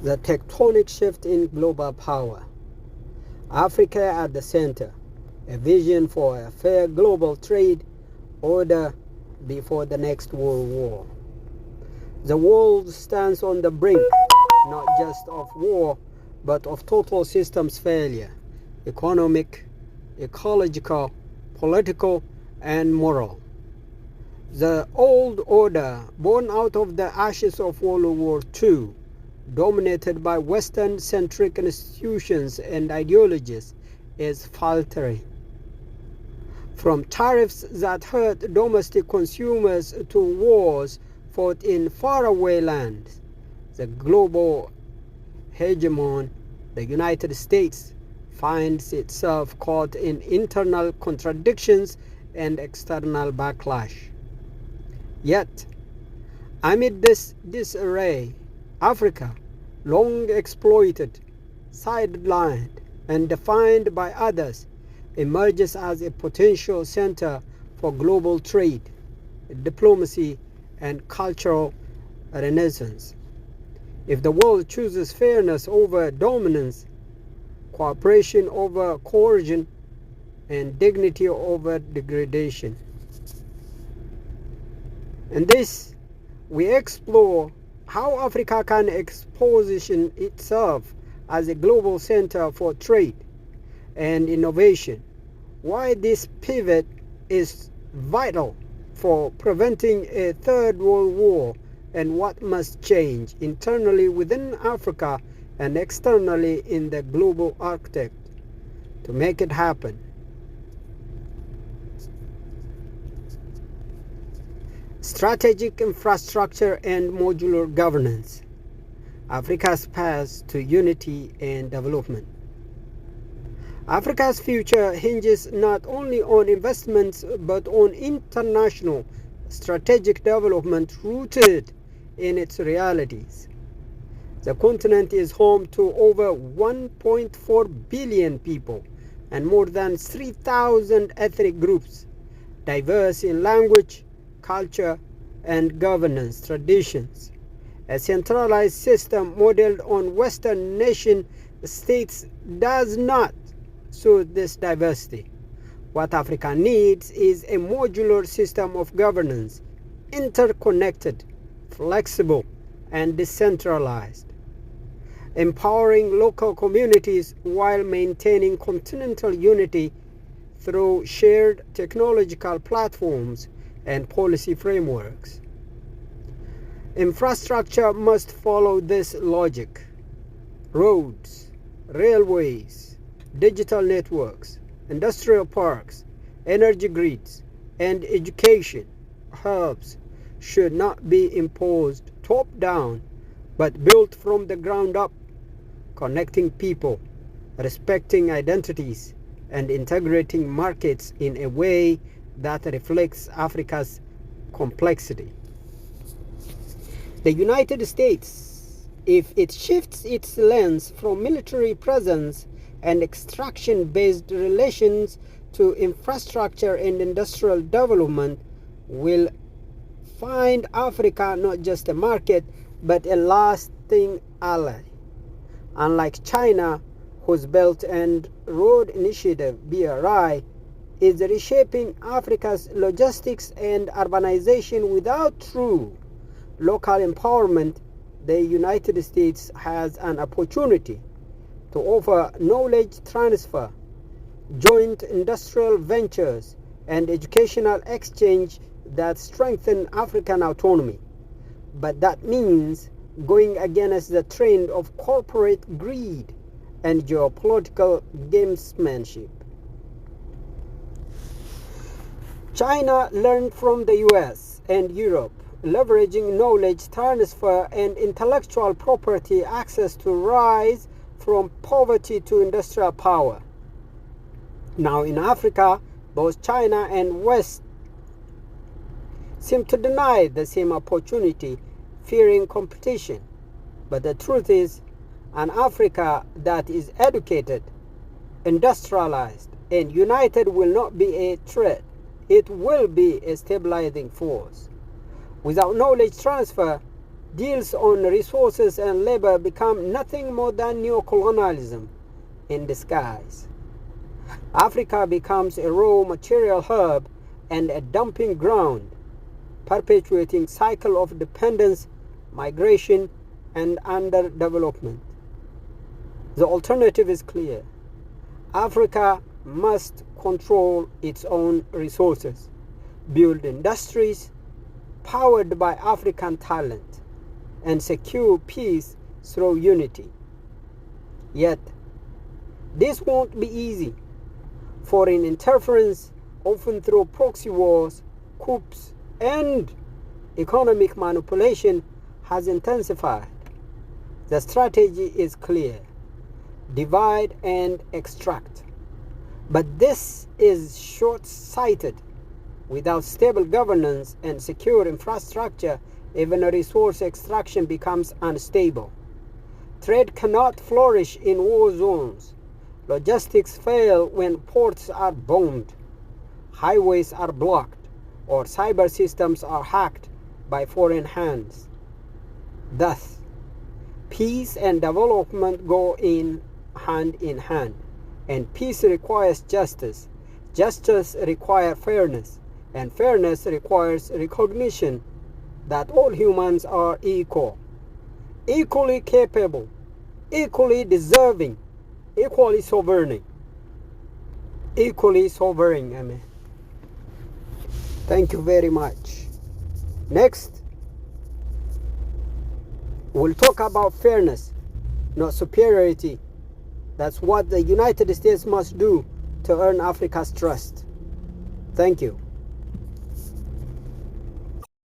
The tectonic shift in global power. Africa at the center. A vision for a fair global trade order before the next World War. The world stands on the brink, not just of war, but of total systems failure, economic, ecological, political, and moral. The old order, born out of the ashes of World War II, dominated by Western-centric institutions and ideologies, is faltering. From tariffs that hurt domestic consumers to wars fought in faraway lands, the global hegemon, the United States, finds itself caught in internal contradictions and external backlash. Yet, amid this disarray, Africa, long exploited, sidelined, and defined by others, emerges as a potential center for global trade, diplomacy, and cultural renaissance. If the world chooses fairness over dominance, cooperation over coercion, and dignity over degradation. In this, we explore how Africa can position itself as a global center for trade and innovation, why this pivot is vital for preventing a third world war, and what must change internally within Africa and externally in the global architect to make it happen. Strategic infrastructure and modular governance. Africa's path to unity and development. Africa's future hinges not only on investments but on international strategic development rooted in its realities. The continent is home to over 1.4 billion people and more than 3,000 ethnic groups, diverse in language, culture, and governance traditions. A centralized system modeled on Western nation states does not suit this diversity. What Africa needs is a modular system of governance, interconnected, flexible, and decentralized, empowering local communities while maintaining continental unity through shared technological platforms and policy frameworks. Infrastructure must follow this logic. Roads, railways, digital networks, industrial parks, energy grids, and education hubs should not be imposed top-down, but built from the ground up, connecting people, respecting identities, and integrating markets in a way that reflects Africa's complexity. The United States, if it shifts its lens from military presence and extraction-based relations to infrastructure and industrial development, will find Africa not just a market but a lasting ally. Unlike China, whose Belt and Road Initiative (BRI) is reshaping Africa's logistics and urbanization without true local empowerment, the United States has an opportunity to offer knowledge transfer, joint industrial ventures, and educational exchange that strengthen African autonomy. But that means going against the trend of corporate greed and geopolitical gamesmanship. China learned from the US and Europe, leveraging knowledge transfer and intellectual property access to rise from poverty to industrial power. Now in Africa, both China and West seem to deny the same opportunity, fearing competition. But the truth is, an Africa that is educated, industrialized, and united will not be a threat. It will be a stabilizing force. Without knowledge transfer, deals on resources and labor become nothing more than neocolonialism in disguise. Africa becomes a raw material hub and a dumping ground, perpetuating cycle of dependence, migration, and underdevelopment. The alternative is clear. Africa must control its own resources, build industries powered by African talent, and secure peace through unity. Yet, this won't be easy. Foreign interference, often through proxy wars, coups, and economic manipulation, has intensified. The strategy is clear: divide and extract. But this is short-sighted. Without stable governance and secure infrastructure, even a resource extraction becomes unstable. Trade cannot flourish in war zones. Logistics fail when ports are bombed, highways are blocked, or cyber systems are hacked by foreign hands. Thus, peace and development go hand in hand, and peace requires justice. Justice requires fairness, and fairness requires recognition that all humans are equal, equally capable, equally deserving, equally sovereign. Amen. Thank you very much. Next, we'll talk about fairness, not superiority. That's what the United States must do to earn Africa's trust. Thank you.